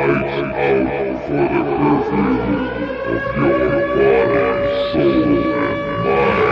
out for the curfew of your body, soul, and mind.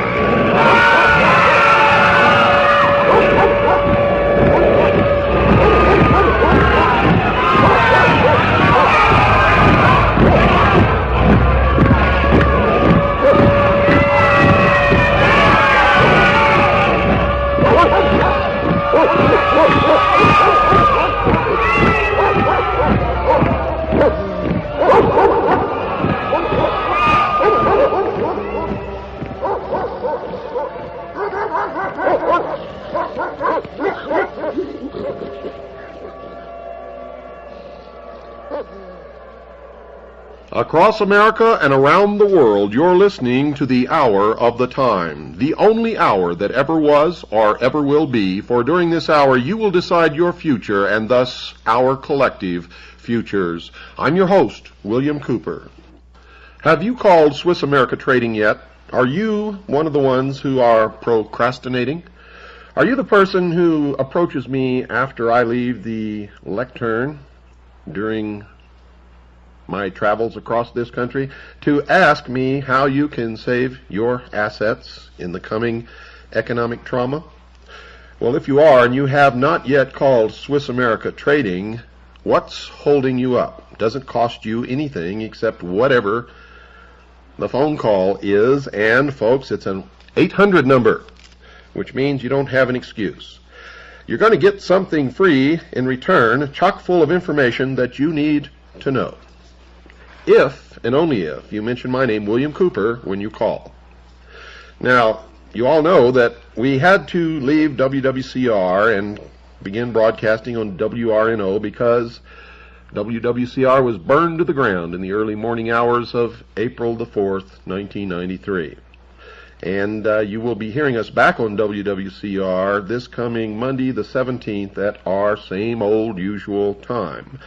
Across America and around the world, you're listening to the Hour of the Time, the only hour that ever was or ever will be, for during this hour you will decide your future and thus our collective futures. I'm your host, William Cooper. Have you called Swiss America Trading yet? Are you one of the ones who are procrastinating? Are you the person who approaches me after I leave the lectern during my travels across this country to ask me how you can save your assets in the coming economic trauma? Well, if you are and you have not yet called Swiss America Trading, what's holding you up? It doesn't cost you anything except whatever the phone call is, and folks, it's an 800 number, which means you don't have an excuse. You're going to get something free in return, chock full of information that you need to know. If, and only if, you mention my name, William Cooper, when you call. Now, you all know that we had to leave WWCR and begin broadcasting on WRNO because WWCR was burned to the ground in the early morning hours of April the 4th, 1993. And you will be hearing us back on WWCR this coming Monday the 17th at our same old usual time.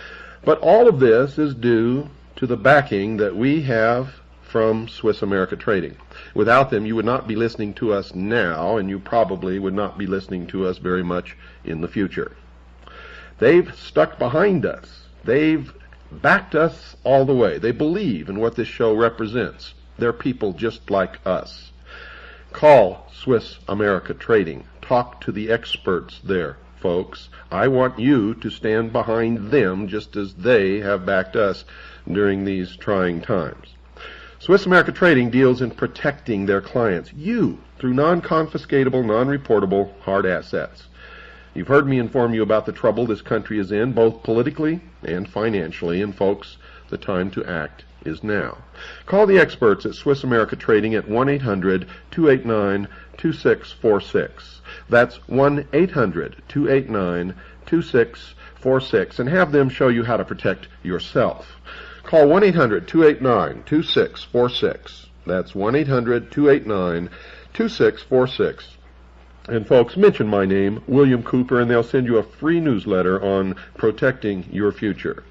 But all of this is due to the backing that we have from Swiss America Trading. Without them, you would not be listening to us now, and you probably would not be listening to us very much in the future. They've stuck behind us. They've backed us all the way. They believe in what this show represents. They're people just like us. Call Swiss America Trading. Talk to the experts there, folks. I want you to stand behind them just as they have backed us during these trying times. Swiss America Trading deals in protecting their clients, you, through non-confiscatable, non-reportable hard assets. You've heard me inform you about the trouble this country is in, both politically and financially, and folks, the time to act is now. Call the experts at Swiss America Trading at 1-800-289-2646. That's 1-800-289-2646, and have them show you how to protect yourself. Call 1-800-289-2646. That's 1-800-289-2646. And folks, mention my name, William Cooper, and they'll send you a free newsletter on protecting your future.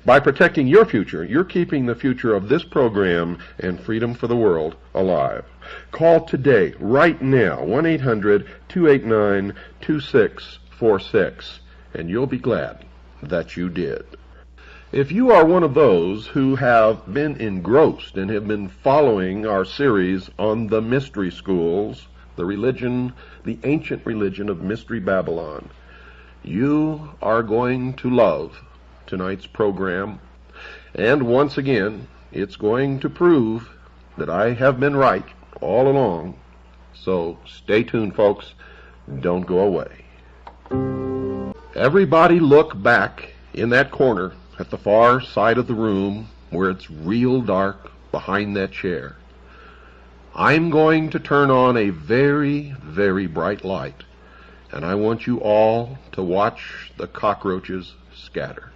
By protecting your future, you're keeping the future of this program and freedom for the world alive. Call today, right now, 1-800-289-2646, and you'll be glad that you did. If you are one of those who have been engrossed and have been following our series on the mystery schools, the religion, the ancient religion of Mystery Babylon, you are going to love tonight's program. And once again, it's going to prove that I have been right all along. So stay tuned, folks. Don't go away. Everybody look back in that corner at the far side of the room where it's real dark behind that chair. I'm going to turn on a very, very bright light, and I want you all to watch the cockroaches scatter.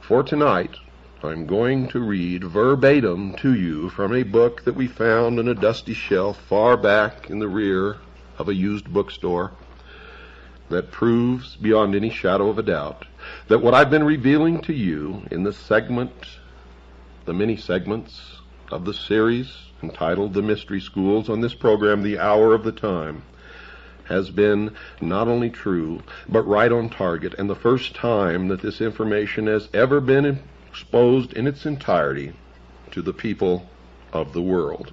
For tonight, I'm going to read verbatim to you from a book that we found in a dusty shelf far back in the rear of a used bookstore that proves beyond any shadow of a doubt that what I've been revealing to you in the many segments of the series entitled The Mystery Schools on this program, The Hour of the Time, has been not only true, but right on target, and the first time that this information has ever been exposed in its entirety to the people of the world.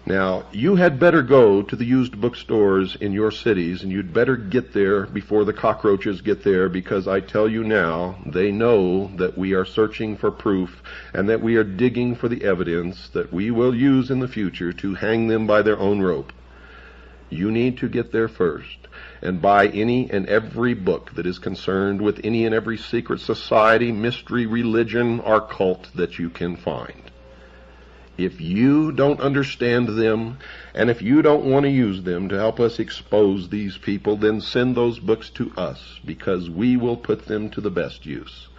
Now, you had better go to the used bookstores in your cities, and you'd better get there before the cockroaches get there, because I tell you now, they know that we are searching for proof and that we are digging for the evidence that we will use in the future to hang them by their own rope. You need to get there first and buy any and every book that is concerned with any and every secret society, mystery, religion, or cult that you can find. If you don't understand them, and if you don't want to use them to help us expose these people, then send those books to us, because we will put them to the best use.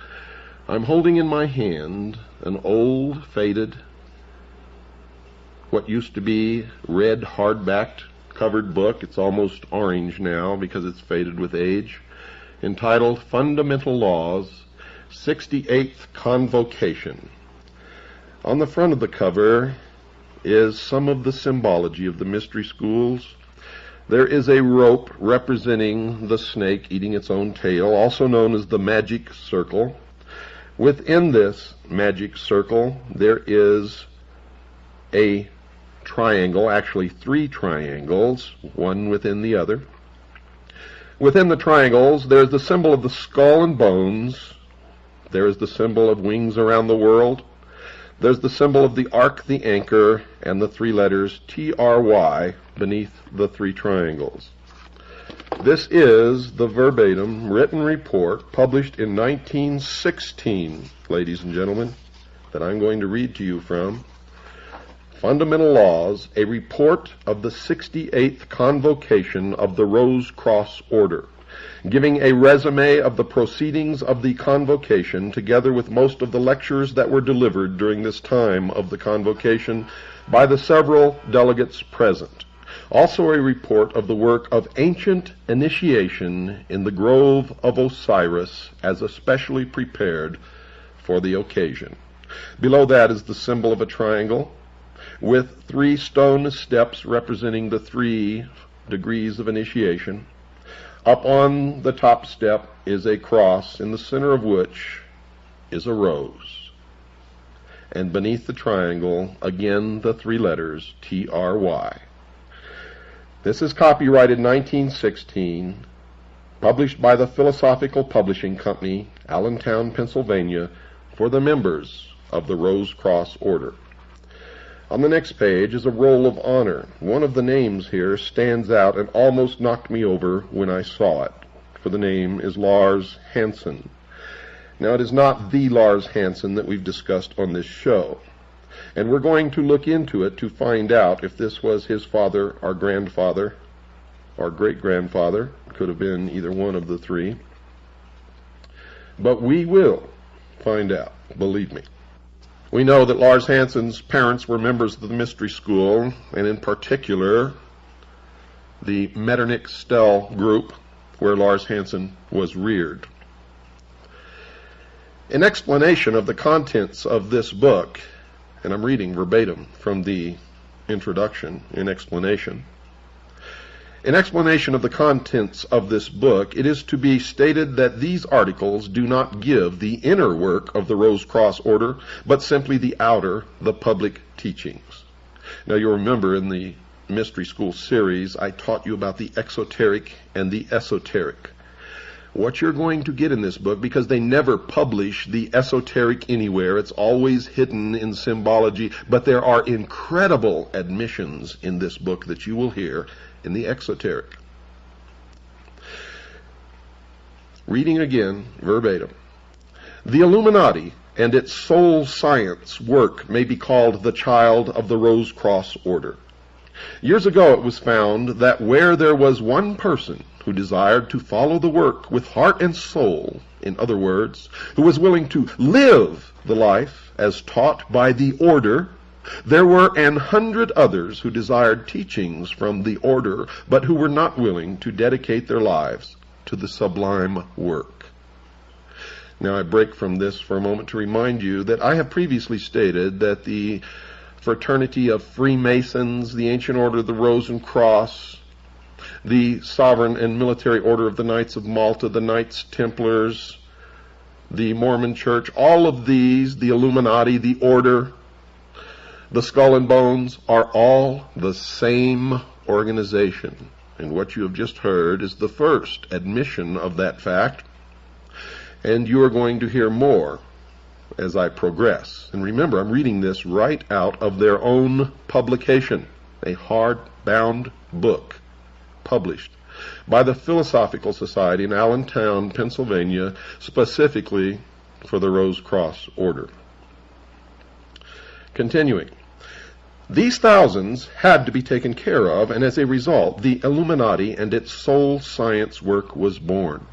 I'm holding in my hand an old, faded, what used to be red hardbacked covered book. It's almost orange now because it's faded with age, entitled Fundamental Laws, 68th Convocation. On the front of the cover is some of the symbology of the mystery schools. There is a rope representing the snake eating its own tail, also known as the magic circle. Within this magic circle, there is a triangle, actually 3 triangles, one within the other. Within the triangles, there is the symbol of the skull and bones. There is the symbol of wings around the world. There's the symbol of the ark, the anchor, and the 3 letters TRY beneath the 3 triangles. This is the verbatim written report published in 1916, ladies and gentlemen, that I'm going to read to you from. Fundamental Laws, a report of the 68th Convocation of the Rose Cross Order, giving a resume of the proceedings of the convocation, together with most of the lectures that were delivered during this time of the convocation by the several delegates present. Also a report of the work of ancient initiation in the grove of Osiris, as especially prepared for the occasion. Below that is the symbol of a triangle with 3 stone steps representing the 3 degrees of initiation. Up on the top step is a cross, in the center of which is a rose. And beneath the triangle, again, the 3 letters TRY. This is copyrighted 1916, published by the Philosophical Publishing Company, Allentown, Pennsylvania, for the members of the Rose Cross Order. On the next page is a roll of honor. One of the names here stands out and almost knocked me over when I saw it, for the name is Lars Hansen. Now, it is not the Lars Hansen that we've discussed on this show, and we're going to look into it to find out if this was his father or grandfather or great-grandfather. Could have been either one of the 3. But we will find out, believe me. We know that Lars Hansen's parents were members of the mystery school, and in particular, the Metternich-Stell group, where Lars Hansen was reared. In explanation of the contents of this book, and I'm reading verbatim from the introduction in explanation, in explanation of the contents of this book, it is to be stated that these articles do not give the inner work of the Rose Cross Order, but simply the outer, the public teachings. Now, you'll remember in the Mystery School series, I taught you about the exoteric and the esoteric. What you're going to get in this book, because they never publish the esoteric anywhere, it's always hidden in symbology, but there are incredible admissions in this book that you will hear in the exoteric. Reading again, verbatim. The Illuminati and its soul science work may be called the child of the Rose Cross Order. Years ago it was found that where there was one person who desired to follow the work with heart and soul, in other words, who was willing to live the life as taught by the order, there were 100 others who desired teachings from the order, but who were not willing to dedicate their lives to the sublime work. Now, I break from this for a moment to remind you that I have previously stated that the fraternity of Freemasons, the Ancient Order of the Rose and Cross, the Sovereign and Military Order of the Knights of Malta, the Knights Templars, the Mormon Church, all of these, the Illuminati, the Order, the Skull and Bones, are all the same organization. And what you have just heard is the first admission of that fact, and you are going to hear more as I progress. And remember, I'm reading this right out of their own publication, a hard-bound book published by the Philosophical Society in Allentown, Pennsylvania, specifically for the Rose Cross Order. Continuing. These thousands had to be taken care of, and as a result, the Illuminati and its soul science work was born.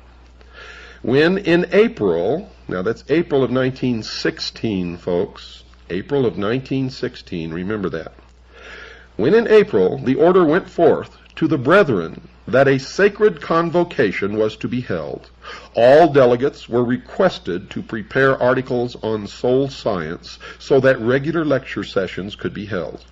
When in April, now that's April of 1916, folks, April of 1916, remember that. When in April the order went forth to the brethren that a sacred convocation was to be held, all delegates were requested to prepare articles on soul science so that regular lecture sessions could be held.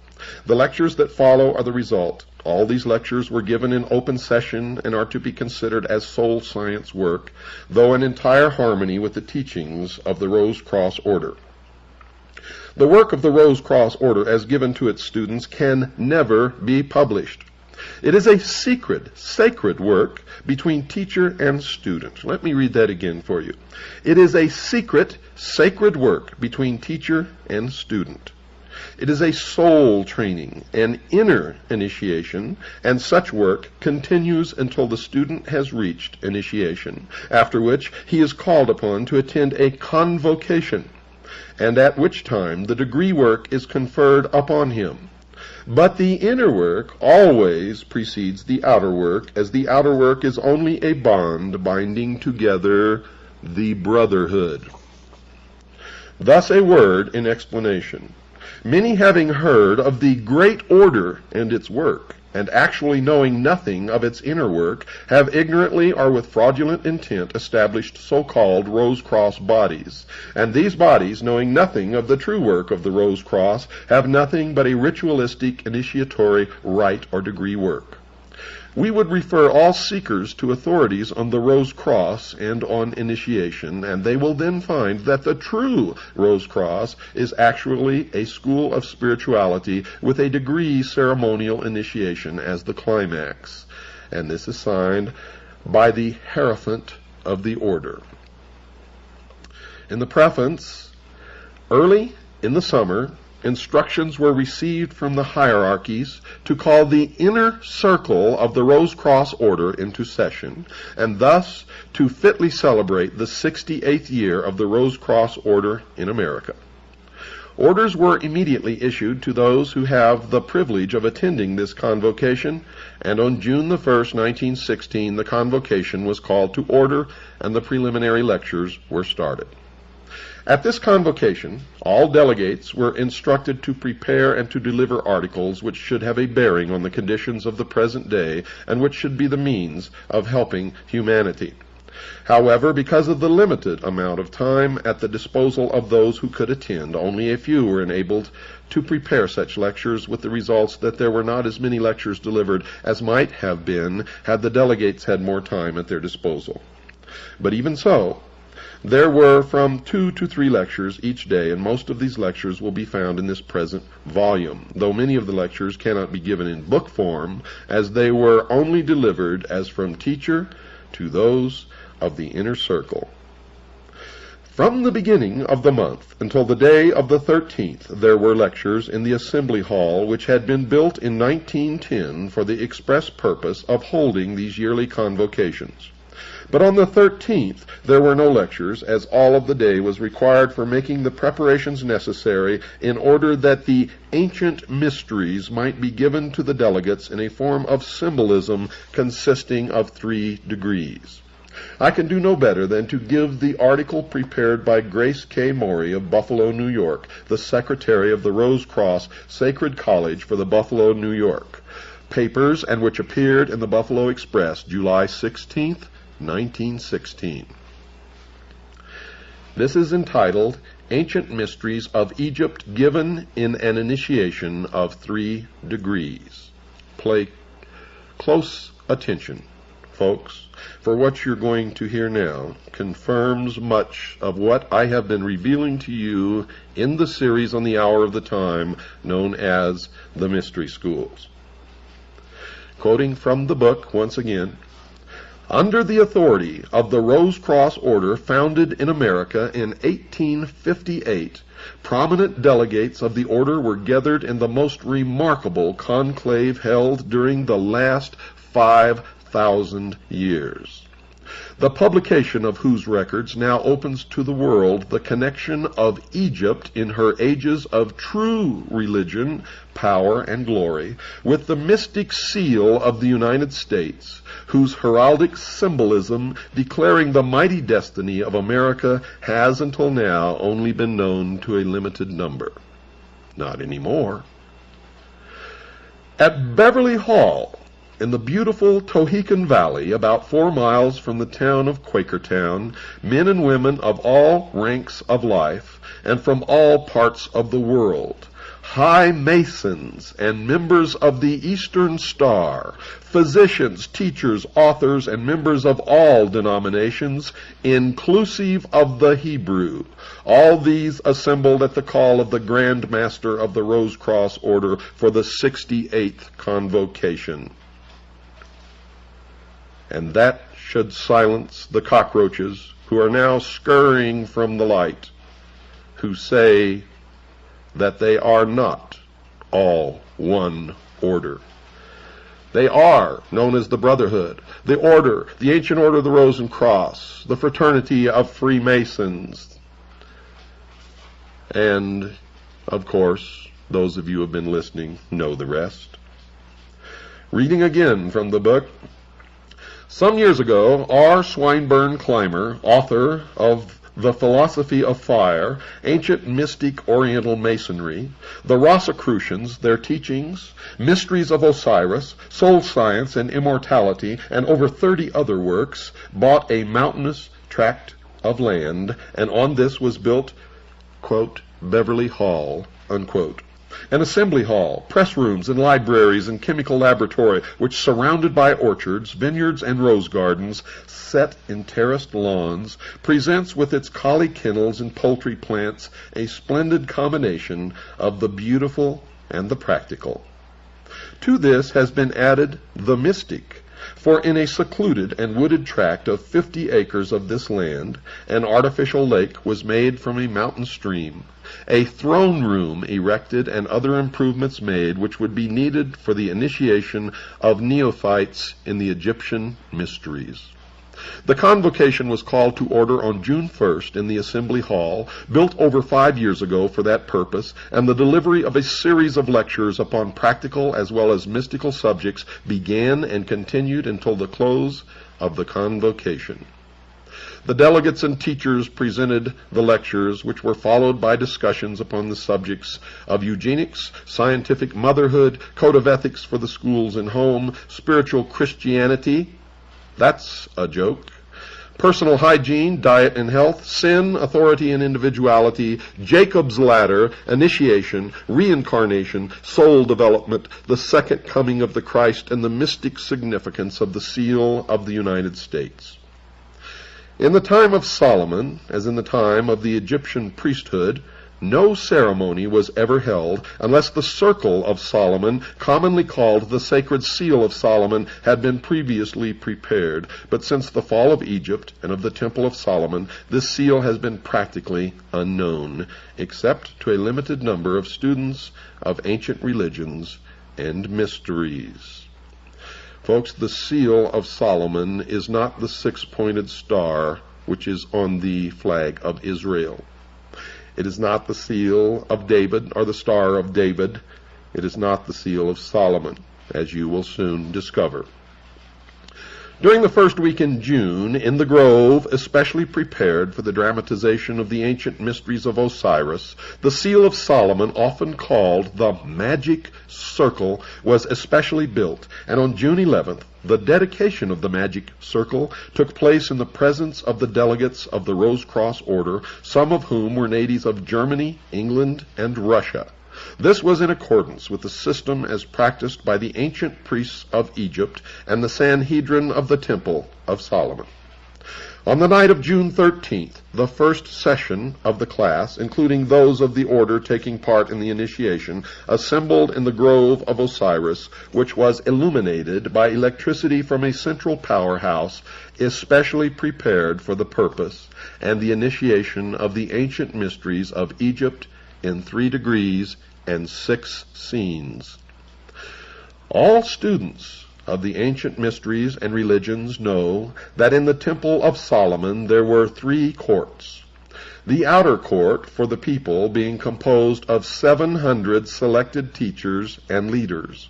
The lectures that follow are the result. All these lectures were given in open session and are to be considered as soul science work, though in entire harmony with the teachings of the Rose Cross Order. The work of the Rose Cross Order as given to its students can never be published. It is a secret, sacred work between teacher and student. Let me read that again for you. It is a secret, sacred work between teacher and student. It is a soul training, an inner initiation, and such work continues until the student has reached initiation, after which he is called upon to attend a convocation, and at which time the degree work is conferred upon him. But the inner work always precedes the outer work, as the outer work is only a bond binding together the brotherhood. Thus a word in explanation. Many, having heard of the great order and its work, and actually knowing nothing of its inner work, have ignorantly or with fraudulent intent established so-called Rose Cross bodies. And these bodies, knowing nothing of the true work of the Rose Cross, have nothing but a ritualistic initiatory rite or degree work. We would refer all seekers to authorities on the Rose Cross and on initiation, and they will then find that the true Rose Cross is actually a school of spirituality with a degree ceremonial initiation as the climax. And this is signed by the Hierophant of the Order. In the preface, early in the summer, instructions were received from the hierarchies to call the inner circle of the Rose Cross Order into session, and thus to fitly celebrate the 68th year of the Rose Cross Order in America. Orders were immediately issued to those who have the privilege of attending this convocation, and on June the 1st, 1916, the convocation was called to order and the preliminary lectures were started. At this convocation, all delegates were instructed to prepare and to deliver articles which should have a bearing on the conditions of the present day and which should be the means of helping humanity. However, because of the limited amount of time at the disposal of those who could attend, only a few were enabled to prepare such lectures, with the results that there were not as many lectures delivered as might have been had the delegates had more time at their disposal. But even so, there were from 2 to 3 lectures each day, and most of these lectures will be found in this present volume, though many of the lectures cannot be given in book form, as they were only delivered as from teacher to those of the inner circle. From the beginning of the month until the day of the 13th, there were lectures in the Assembly Hall, which had been built in 1910 for the express purpose of holding these yearly convocations. But on the 13th, there were no lectures, as all of the day was required for making the preparations necessary in order that the ancient mysteries might be given to the delegates in a form of symbolism consisting of 3 degrees. I can do no better than to give the article prepared by Grace K. Morey of Buffalo, New York, the secretary of the Rose Cross Sacred College for the Buffalo, New York papers, and which appeared in the Buffalo Express, July 16th, 1916. This is entitled Ancient Mysteries of Egypt Given in an Initiation of 3 Degrees. Pay close attention, folks, for what you're going to hear now confirms much of what I have been revealing to you in the series on the Hour of the Time known as the Mystery Schools. Quoting from the book once again, under the authority of the Rose-Cross Order founded in America in 1858, prominent delegates of the order were gathered in the most remarkable conclave held during the last 5,000 years, the publication of whose records now opens to the world the connection of Egypt in her ages of true religion, power, and glory with the mystic seal of the United States, whose heraldic symbolism declaring the mighty destiny of America has until now only been known to a limited number. Not anymore. At Beverly Hall, in the beautiful Tohickon Valley, about 4 miles from the town of Quakertown, men and women of all ranks of life and from all parts of the world, high Masons and members of the Eastern Star, physicians, teachers, authors, and members of all denominations, inclusive of the Hebrew, all these assembled at the call of the Grand Master of the Rose-Cross Order for the 68th Convocation. And that should silence the cockroaches who are now scurrying from the light, who say that they are not all one order. They are known as the Brotherhood, the Order, the Ancient Order of the Rose and Cross, the Fraternity of Freemasons, and, of course, those of you who have been listening know the rest. Reading again from the book, some years ago, R. Swinburne Clymer, author of The Philosophy of Fire, Ancient Mystic Oriental Masonry, The Rosicrucians, Their Teachings, Mysteries of Osiris, Soul Science and Immortality, and over 30 other works, bought a mountainous tract of land, and on this was built, quote, Beverly Hall, unquote, an assembly hall, press rooms, and libraries and chemical laboratory, which, surrounded by orchards, vineyards, and rose gardens, set in terraced lawns, presents with its collie kennels and poultry plants a splendid combination of the beautiful and the practical. To this has been added the mystic, for in a secluded and wooded tract of 50 acres of this land, an artificial lake was made from a mountain stream, a throne room erected, and other improvements made which would be needed for the initiation of neophytes in the Egyptian mysteries. The convocation was called to order on June 1st in the Assembly Hall, built over 5 years ago for that purpose, and the delivery of a series of lectures upon practical as well as mystical subjects began and continued until the close of the convocation. The delegates and teachers presented the lectures, which were followed by discussions upon the subjects of eugenics, scientific motherhood, code of ethics for the schools and home, spiritual Christianity, that's a joke, personal hygiene, diet and health, sin, authority and individuality, Jacob's ladder, initiation, reincarnation, soul development, the second coming of the Christ, and the mystic significance of the seal of the United States. In the time of Solomon, as in the time of the Egyptian priesthood, no ceremony was ever held unless the circle of Solomon, commonly called the sacred seal of Solomon, had been previously prepared. But since the fall of Egypt and of the Temple of Solomon, this seal has been practically unknown, except to a limited number of students of ancient religions and mysteries. Folks, the seal of Solomon is not the six-pointed star which is on the flag of Israel. It is not the seal of David or the Star of David. It is not the seal of Solomon, as you will soon discover. During the first week in June, in the grove, especially prepared for the dramatization of the ancient mysteries of Osiris, the seal of Solomon, often called the Magic Circle, was especially built, and on June 11th, the dedication of the Magic Circle took place in the presence of the delegates of the Rose-Cross Order, some of whom were natives of Germany, England, and Russia. This was in accordance with the system as practiced by the ancient priests of Egypt and the Sanhedrin of the Temple of Solomon. On the night of June 13th, the first session of the class, including those of the order taking part in the initiation, assembled in the grove of Osiris, which was illuminated by electricity from a central powerhouse especially prepared for the purpose, and the initiation of the ancient mysteries of Egypt in 3 degrees and 6 scenes. All students of the ancient mysteries and religions know that in the Temple of Solomon there were 3 courts. The outer court for the people being composed of 700 selected teachers and leaders.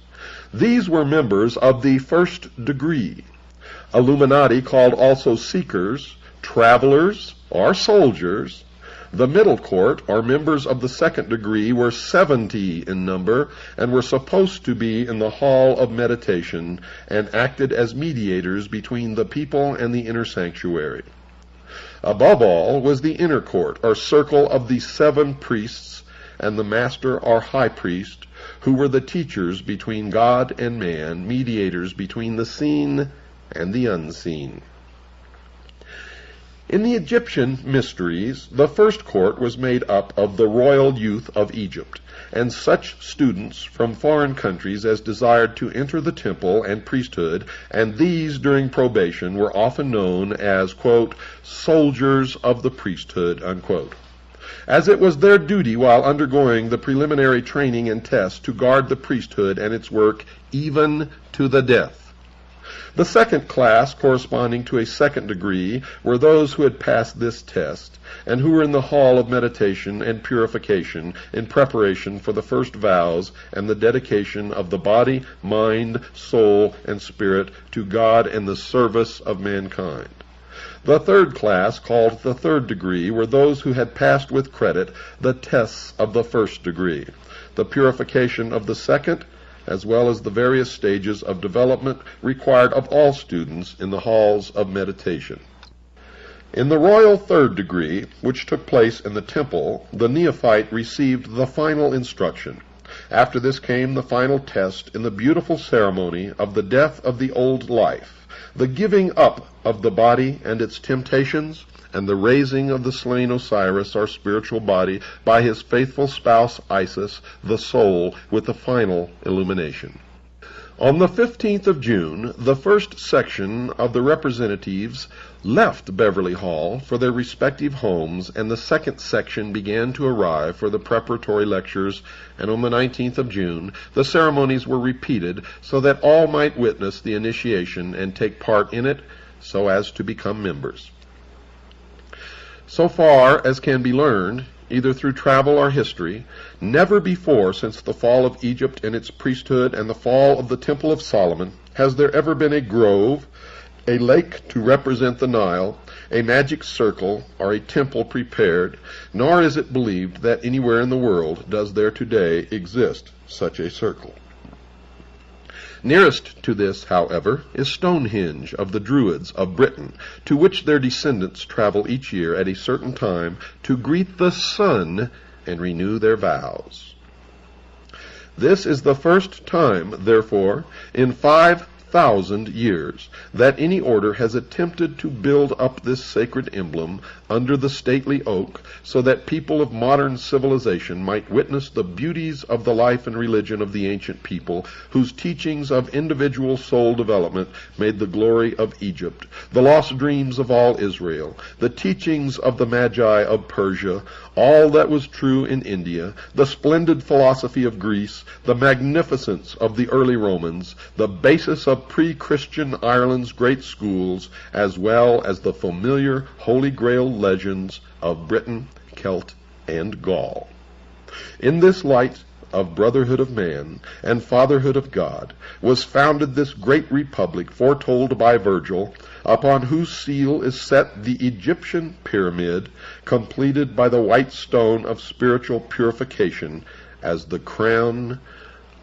These were members of the first degree, Illuminati called also seekers, travelers, or soldiers. The middle court, or members of the second degree, were 70 in number and were supposed to be in the hall of meditation and acted as mediators between the people and the inner sanctuary. Above all was the inner court, or circle of the 7 priests and the master or high priest, who were the teachers between God and man, mediators between the seen and the unseen. In the Egyptian mysteries, the first court was made up of the royal youth of Egypt, and such students from foreign countries as desired to enter the temple and priesthood, and these during probation were often known as, quote, soldiers of the priesthood, unquote, as it was their duty while undergoing the preliminary training and test to guard the priesthood and its work even to the death. The second class, corresponding to a second degree, were those who had passed this test, and who were in the hall of meditation and purification in preparation for the first vows and the dedication of the body, mind, soul, and spirit to God and the service of mankind. The third class, called the third degree, were those who had passed with credit the tests of the first degree, the purification of the second, as well as the various stages of development required of all students in the halls of meditation. In the royal third degree, which took place in the temple, the neophyte received the final instruction. After this came the final test in the beautiful ceremony of the death of the old life, the giving up of the body and its temptations, and the raising of the slain Osiris, our spiritual body, by his faithful spouse Isis, the soul, with the final illumination. On the 15th of June, the first section of the representatives left Beverly Hall for their respective homes, and the second section began to arrive for the preparatory lectures, and on the 19th of June, the ceremonies were repeated so that all might witness the initiation and take part in it so as to become members. So far as can be learned, either through travel or history, never before since the fall of Egypt and its priesthood and the fall of the Temple of Solomon has there ever been a grove, a lake to represent the Nile, a magic circle, or a temple prepared, nor is it believed that anywhere in the world does there today exist such a circle. Nearest to this, however, is Stonehenge of the Druids of Britain, to which their descendants travel each year at a certain time to greet the sun and renew their vows. This is the first time, therefore, in 5,000 years that any order has attempted to build up this sacred emblem under the stately oak so that people of modern civilization might witness the beauties of the life and religion of the ancient people whose teachings of individual soul development made the glory of Egypt, the lost dreams of all Israel, the teachings of the Magi of Persia, all that was true in India, the splendid philosophy of Greece, the magnificence of the early Romans, the basis of pre-Christian Ireland's great schools, as well as the familiar Holy Grail legends of Britain, Celt, and Gaul. In this light of brotherhood of man and fatherhood of God was founded this great republic foretold by Virgil, upon whose seal is set the Egyptian pyramid, completed by the white stone of spiritual purification as the crown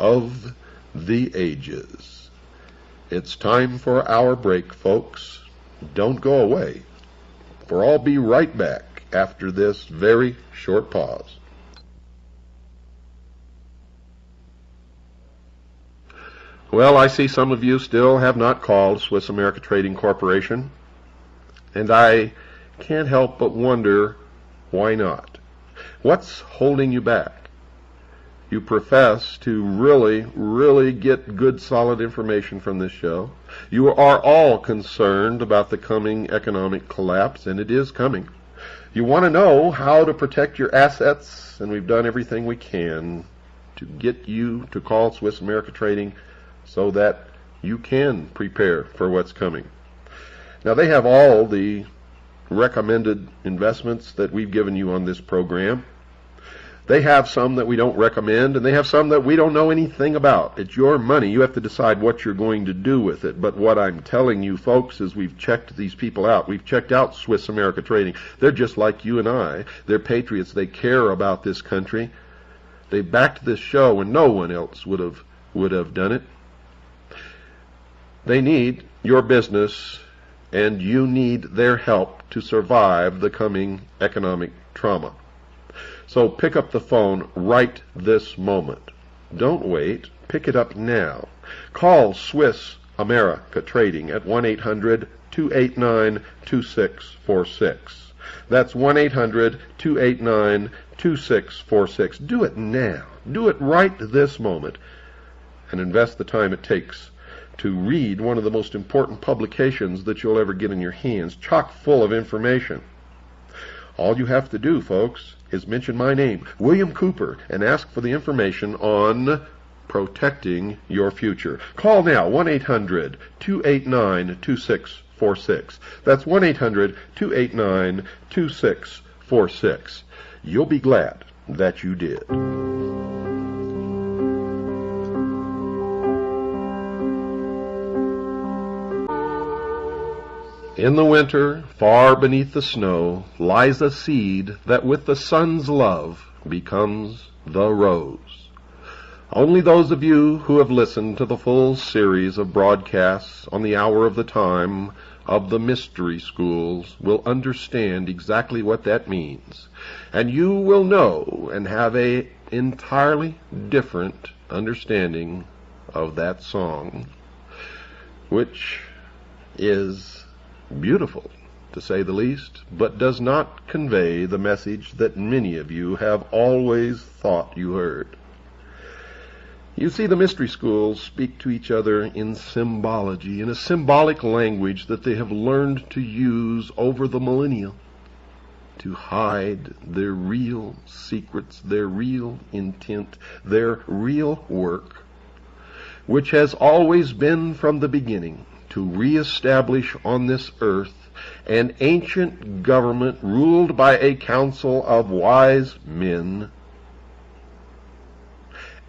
of the ages. It's time for our break, folks. Don't go away, for I'll be right back after this very short pause. Well, I see some of you still have not called Swiss America Trading Corporation, and I can't help but wonder why not. What's holding you back? You profess to really get good, solid information from this show. You are all concerned about the coming economic collapse, and it is coming. You want to know how to protect your assets, and we've done everything we can to get you to call Swiss America Trading so that you can prepare for what's coming. Now, they have all the recommended investments that we've given you on this program. They have some that we don't recommend, and they have some that we don't know anything about. It's your money. You have to decide what you're going to do with it. But what I'm telling you, folks, is we've checked these people out. We've checked out Swiss America Trading. They're just like you and I. They're patriots. They care about this country. They backed this show, and no one else would have done it. They need your business, and you need their help to survive the coming economic trauma. So pick up the phone right this moment. Don't wait. Pick it up now. Call Swiss America Trading at 1-800-289-2646. That's 1-800-289-2646. Do it now. Do it right this moment. And invest the time it takes to read one of the most important publications that you'll ever get in your hands, chock full of information. All you have to do, folks, is mention my name, William Cooper, and ask for the information on protecting your future. Call now, 1-800-289-2646. That's 1-800-289-2646. You'll be glad that you did. In the winter, far beneath the snow, lies a seed that with the sun's love becomes the rose. Only those of you who have listened to the full series of broadcasts on the hour of the time of the mystery schools will understand exactly what that means. And you will know and have an entirely different understanding of that song, which is beautiful, to say the least, but does not convey the message that many of you have always thought you heard. You see, the mystery schools speak to each other in symbology, in a symbolic language that they have learned to use over the millennia to hide their real secrets, their real intent, their real work, which has always been from the beginning to reestablish on this earth an ancient government ruled by a council of wise men,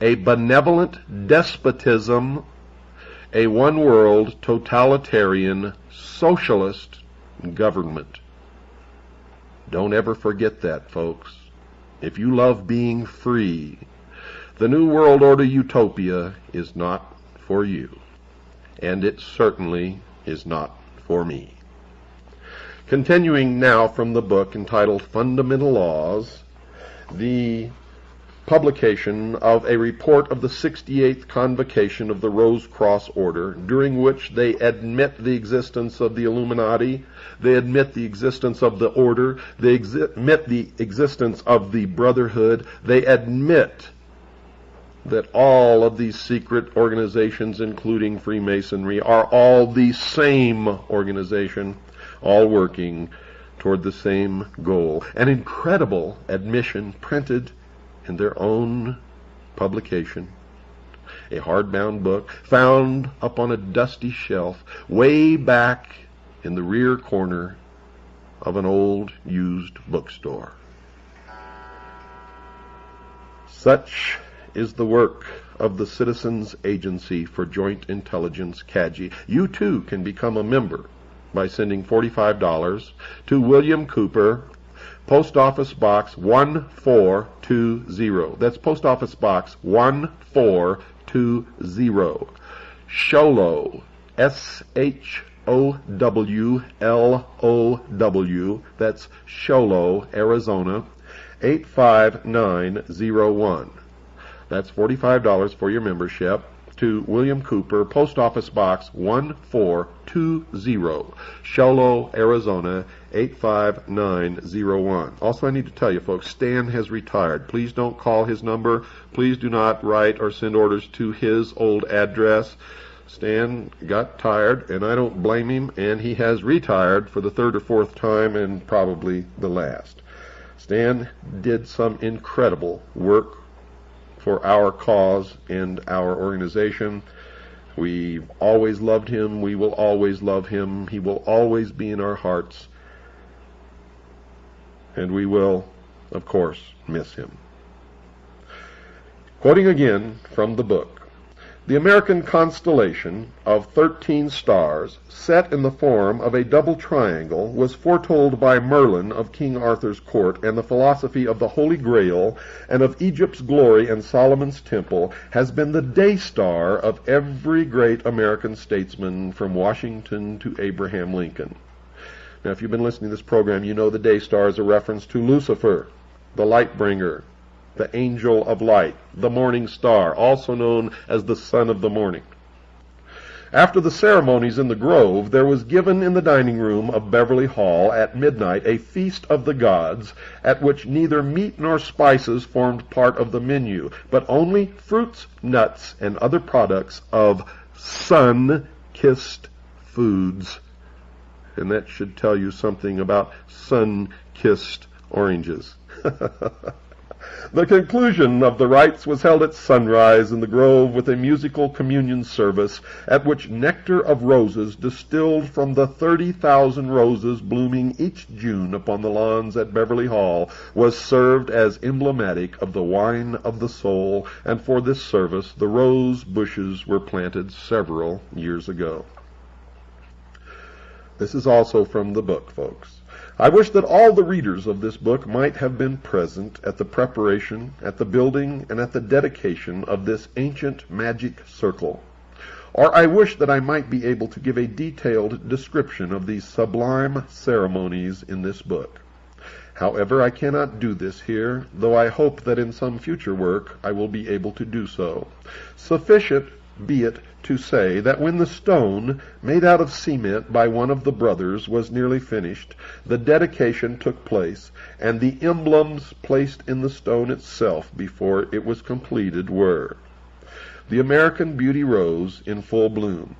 a benevolent despotism, a one-world totalitarian socialist government. Don't ever forget that, folks. If you love being free, the New World Order utopia is not for you. And it certainly is not for me. Continuing now from the book entitled Fundamental Laws, the publication of a report of the 68th Convocation of the Rose Cross Order, during which they admit the existence of the Illuminati, they admit the existence of the Order, they admit the existence of the Brotherhood, they admit that all of these secret organizations, including Freemasonry, are all the same organization, all working toward the same goal. An incredible admission printed in their own publication, a hardbound book found up on a dusty shelf way back in the rear corner of an old used bookstore. Such is the work of the Citizens Agency for Joint Intelligence, CAGI. You too can become a member by sending $45 to William Cooper, Post Office Box 1420. That's Post Office Box 1420. Sholow, SHOWLOW. That's Sholow, Arizona, 85901. That's $45 for your membership. to William Cooper, Post Office Box 1420, Shoalo, Arizona 85901. Also, I need to tell you, folks, Stan has retired. Please don't call his number. Please do not write or send orders to his old address. Stan got tired, and I don't blame him, and he has retired for the third or fourth time and probably the last. Stan did some incredible work for our cause and our organization. We've always loved him. We will always love him. He will always be in our hearts. And we will, of course, miss him. Quoting again from the book, the American constellation of 13 stars, set in the form of a double triangle, was foretold by Merlin of King Arthur's court, and the philosophy of the Holy Grail and of Egypt's glory and Solomon's temple has been the day star of every great American statesman from Washington to Abraham Lincoln. Now, if you've been listening to this program, you know the day star is a reference to Lucifer, the light bringer, the angel of light, the morning star, also known as the son of the morning. After the ceremonies in the grove, there was given in the dining room of Beverly Hall at midnight a feast of the gods, at which neither meat nor spices formed part of the menu, but only fruits, nuts, and other products of sun-kissed foods. And that should tell you something about sun-kissed oranges. The conclusion of the rites was held at sunrise in the grove with a musical communion service, at which nectar of roses distilled from the 30,000 roses blooming each June upon the lawns at Beverly Hall was served as emblematic of the wine of the soul, and for this service the rose bushes were planted several years ago. This is also from the book, folks. I wish that all the readers of this book might have been present at the preparation, at the building, and at the dedication of this ancient magic circle. Or I wish that I might be able to give a detailed description of these sublime ceremonies in this book. However, I cannot do this here, though I hope that in some future work I will be able to do so. Sufficient be it to say that when the stone, made out of cement by one of the brothers, was nearly finished, the dedication took place, and the emblems placed in the stone itself before it was completed were: the American beauty rose in full bloom.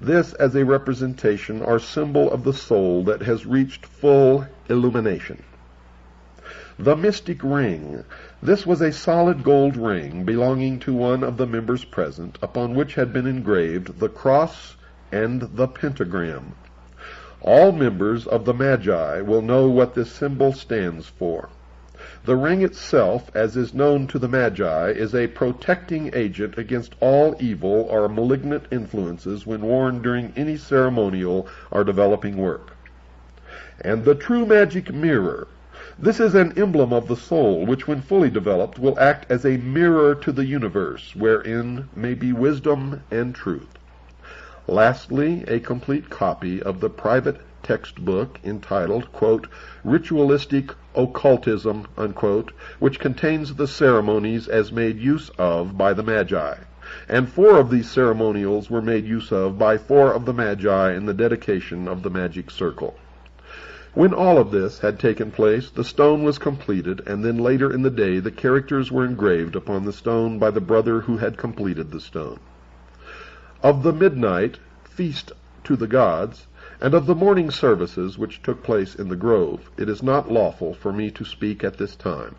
This as a representation or symbol of the soul that has reached full illumination. The mystic ring. This was a solid gold ring belonging to one of the members present, upon which had been engraved the cross and the pentagram. All members of the Magi will know what this symbol stands for. The ring itself, as is known to the Magi, is a protecting agent against all evil or malignant influences when worn during any ceremonial or developing work. And the true magic mirror. This is an emblem of the soul, which when fully developed will act as a mirror to the universe, wherein may be wisdom and truth. Lastly, a complete copy of the private textbook entitled, quote, Ritualistic Occultism, unquote, which contains the ceremonies as made use of by the Magi. And 4 of these ceremonials were made use of by 4 of the Magi in the dedication of the magic circle. When all of this had taken place, the stone was completed, and then later in the day the characters were engraved upon the stone by the brother who had completed the stone. Of the midnight feast to the gods, and of the morning services which took place in the grove, it is not lawful for me to speak at this time.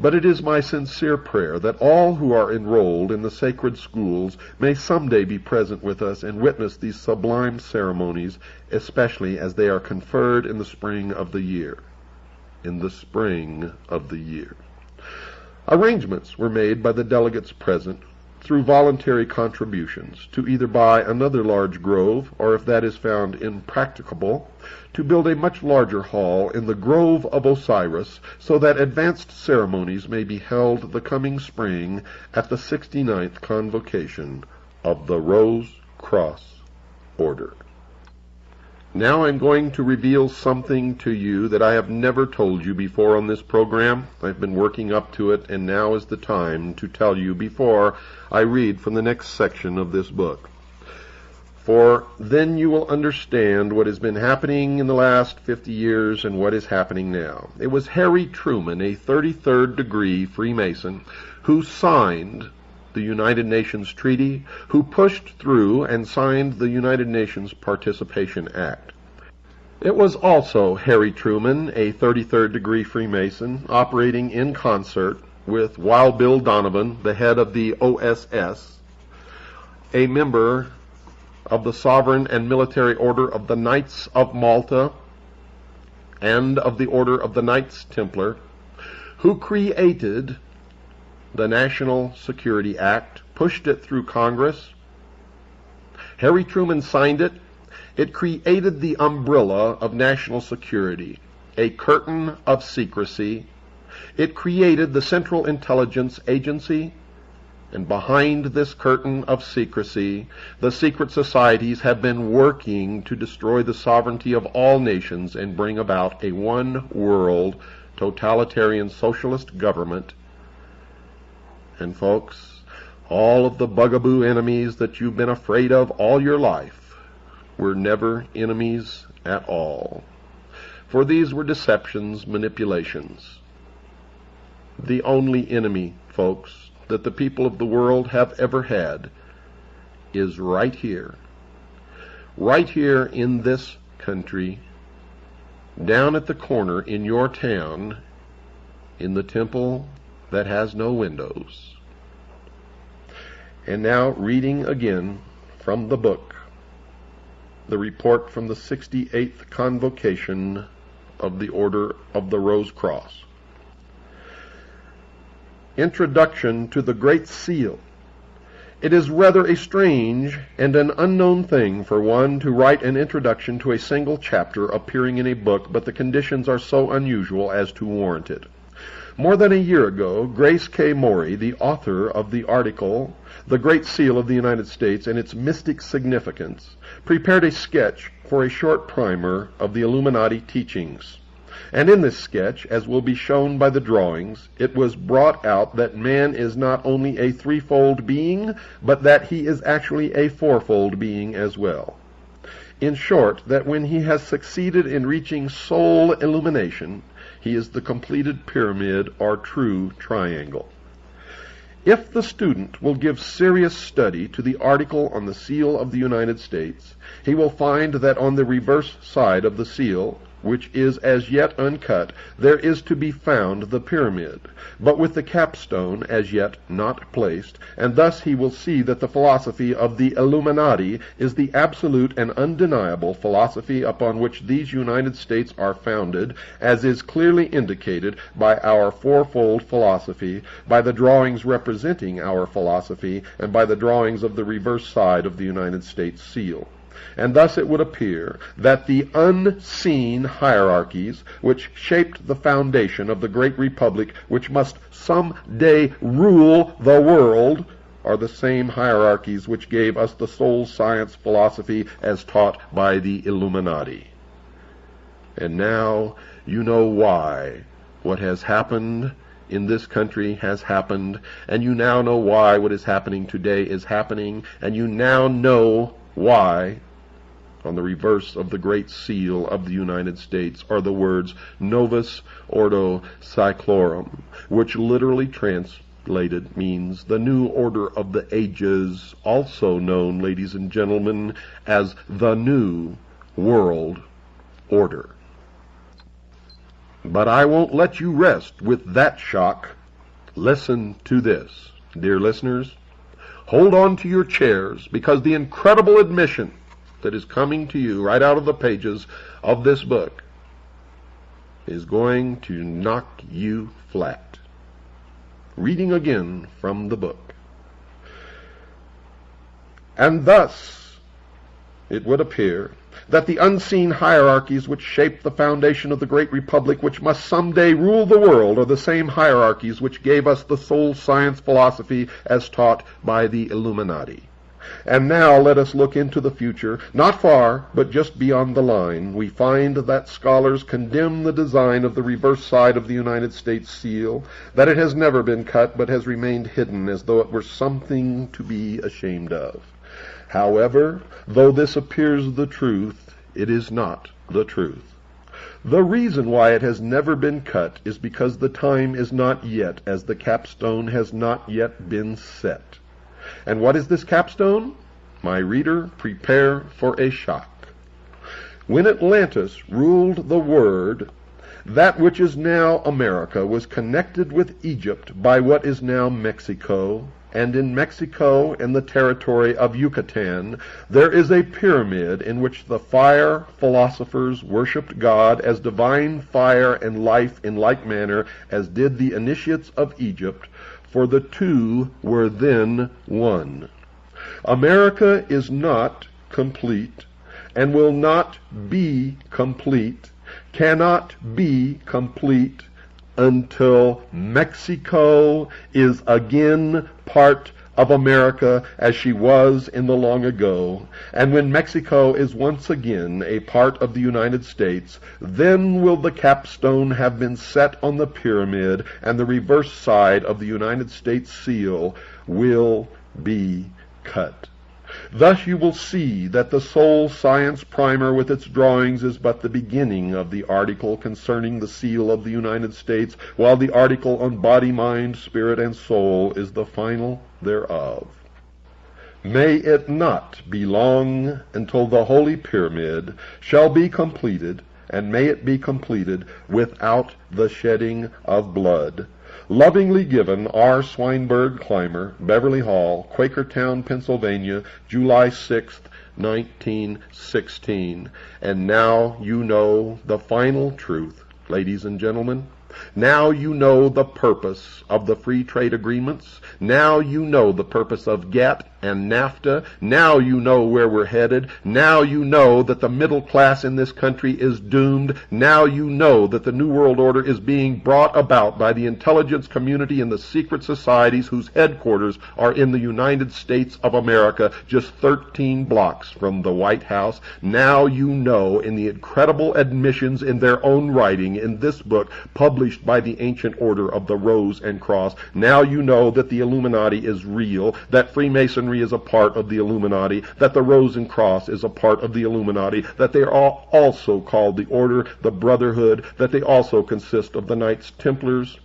But it is my sincere prayer that all who are enrolled in the sacred schools may someday be present with us and witness these sublime ceremonies, especially as they are conferred in the spring of the year. In the spring of the year. Arrangements were made by the delegates present through voluntary contributions to either buy another large grove, or if that is found impracticable, to build a much larger hall in the Grove of Osiris, so that advanced ceremonies may be held the coming spring at the 69th Convocation of the Rose Cross Order. Now I'm going to reveal something to you that I have never told you before on this program. I've been working up to it, and now is the time to tell you before I read from the next section of this book. For then you will understand what has been happening in the last 50 years and what is happening now. It was Harry Truman, a 33rd degree Freemason, who signed the United Nations Treaty, who pushed through and signed the United Nations Participation Act. It was also Harry Truman, a 33rd degree Freemason, operating in concert with Wild Bill Donovan, the head of the OSS, a member of the Sovereign and Military Order of the Knights of Malta and of the Order of the Knights Templar, who created the National Security Act, pushed it through Congress. Harry Truman signed it. It created the umbrella of national security, a curtain of secrecy. It created the Central Intelligence Agency, and behind this curtain of secrecy, the secret societies have been working to destroy the sovereignty of all nations and bring about a one-world totalitarian socialist government. And folks, all of the bugaboo enemies that you've been afraid of all your life were never enemies at all. For these were deceptions, manipulations. The only enemy, folks, that the people of the world have ever had is right here in this country, down at the corner in your town, in the temple that has no windows. And now, reading again from the book, the report from the 68th Convocation of the Order of the Rose Cross. Introduction to the Great Seal. It is rather a strange and an unknown thing for one to write an introduction to a single chapter appearing in a book, but the conditions are so unusual as to warrant it. More than a year ago, Grace K. Morey, the author of the article, The Great Seal of the United States and Its Mystic Significance, prepared a sketch for a short primer of the Illuminati teachings. And in this sketch, as will be shown by the drawings, it was brought out that man is not only a threefold being, but that he is actually a fourfold being as well. In short, that when he has succeeded in reaching soul illumination, he is the completed pyramid or true triangle. If the student will give serious study to the article on the seal of the United States, he will find that on the reverse side of the seal, which is as yet uncut, there is to be found the pyramid, but with the capstone as yet not placed, and thus he will see that the philosophy of the Illuminati is the absolute and undeniable philosophy upon which these United States are founded, as is clearly indicated by our fourfold philosophy, by the drawings representing our philosophy, and by the drawings of the reverse side of the United States seal. And thus it would appear that the unseen hierarchies which shaped the foundation of the great republic which must some day rule the world are the same hierarchies which gave us the soul science philosophy as taught by the Illuminati. And now you know why what has happened in this country has happened, and you now know why what is happening today is happening, and you now know why on the reverse of the Great Seal of the United States are the words Novus Ordo Seclorum, which literally translated means the new order of the ages, also known, ladies and gentlemen, as the New World Order. But I won't let you rest with that shock. Listen to this, dear listeners. Hold on to your chairs, because the incredible admission that is coming to you right out of the pages of this book is going to knock you flat. Reading again from the book. And thus it would appear that the unseen hierarchies which shape the foundation of the great republic which must someday rule the world are the same hierarchies which gave us the soul science philosophy as taught by the Illuminati. And now let us look into the future, not far, but just beyond the line. We find that scholars condemn the design of the reverse side of the United States seal, that it has never been cut, but has remained hidden as though it were something to be ashamed of. However, though this appears the truth, it is not the truth. The reason why it has never been cut is because the time is not yet, as the capstone has not yet been set. And what is this capstone? My reader, prepare for a shock. When Atlantis ruled the world, that which is now America was connected with Egypt by what is now Mexico, and in Mexico and the territory of Yucatan there is a pyramid in which the fire philosophers worshipped God as divine fire and life in like manner as did the initiates of Egypt, for the two were then one. America is not complete, and will not be complete, cannot be complete, until Mexico is again part of America as she was in the long ago. And when Mexico is once again a part of the United States, then will the capstone have been set on the pyramid, and the reverse side of the United States seal will be cut. Thus you will see that the Soul Science Primer with its drawings is but the beginning of the article concerning the seal of the United States, while the article on body, mind, spirit, and soul is the final thereof. May it not be long until the Holy Pyramid shall be completed, and may it be completed without the shedding of blood. Lovingly given, R. Swinburne Clymer, Beverly Hall, Quakertown, Pennsylvania, July 6th, 1916. And now you know the final truth, ladies and gentlemen. Now you know the purpose of the free trade agreements. Now you know the purpose of GATT and NAFTA. Now you know where we're headed. Now you know that the middle class in this country is doomed. Now you know that the New World Order is being brought about by the intelligence community and the secret societies whose headquarters are in the United States of America, just 13 blocks from the White House. Now you know, in the incredible admissions in their own writing in this book published by the Ancient Order of the Rose and Cross, now you know that the Illuminati is real, that Freemasonry is a part of the Illuminati, that the Rose and Cross is a part of the Illuminati, that they are also called the Order, the Brotherhood, that they also consist of the Knights Templars,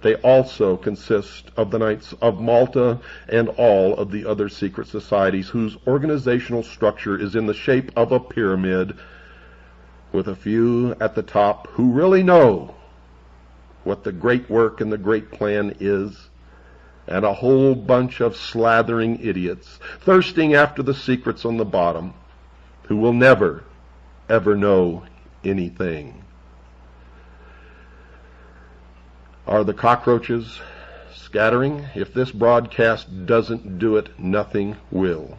they also consist of the Knights of Malta, and all of the other secret societies whose organizational structure is in the shape of a pyramid, with a few at the top who really know what the great work and the great plan is, and a whole bunch of slathering idiots thirsting after the secrets on the bottom, who will never, ever know anything. Are the cockroaches scattering? If this broadcast doesn't do it, nothing will.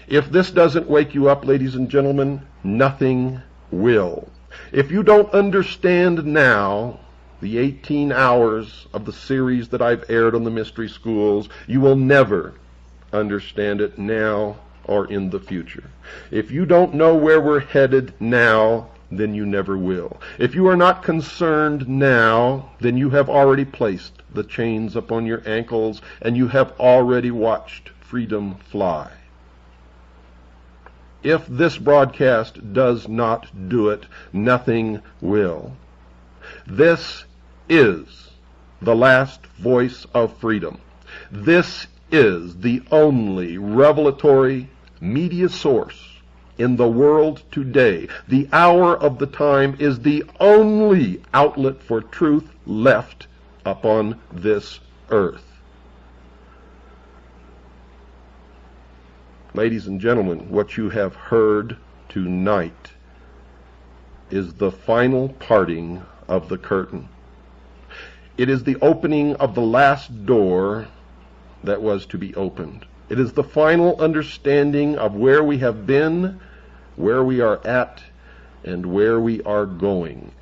If this doesn't wake you up, ladies and gentlemen, nothing will. If you don't understand now the 18 hours of the series that I've aired on the Mystery Schools, you will never understand it now or in the future. If you don't know where we're headed now, then you never will. If you are not concerned now, then you have already placed the chains upon your ankles, and you have already watched freedom fly. If this broadcast does not do it, nothing will. This is the last voice of freedom. This is the only revelatory media source in the world today. The hour of the time is the only outlet for truth left upon this earth. Ladies and gentlemen, what you have heard tonight is the final parting of the curtain. It is the opening of the last door that was to be opened. It is the final understanding of where we have been, where we are at, and where we are going.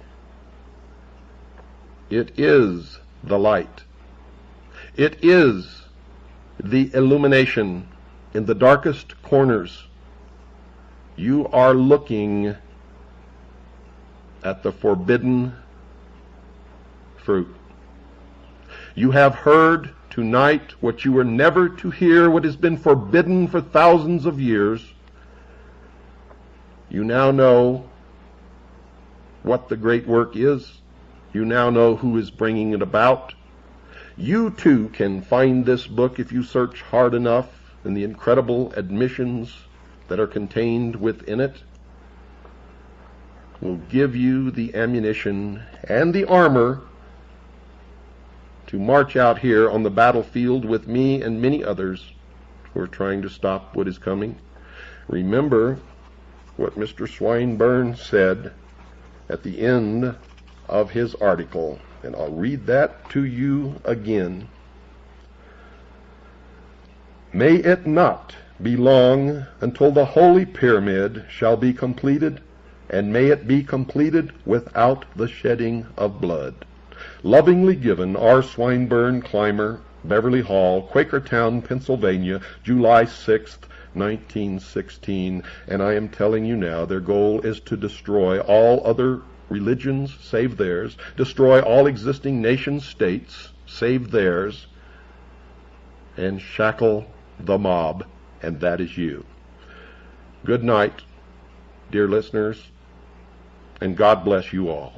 It is the light. It is the illumination in the darkest corners, you are looking at the forbidden fruit. You have heard tonight what you were never to hear, what has been forbidden for thousands of years. You now know what the great work is. You now know who is bringing it about. You too can find this book if you search hard enough in the incredible admissions that are contained within it. Will give you the ammunition and the armor to march out here on the battlefield with me and many others who are trying to stop what is coming. Remember what Mr. Swinburne said at the end of his article, and I'll read that to you again. May it not be long until the Holy Pyramid shall be completed, and may it be completed without the shedding of blood. Lovingly given, R. Swinburne, Clymer, Beverly Hall, Quakertown, Pennsylvania, July 6th, 1916. And I am telling you now, their goal is to destroy all other religions save theirs, destroy all existing nation-states save theirs, and shackle the mob, and that is you. Good night, dear listeners, and God bless you all.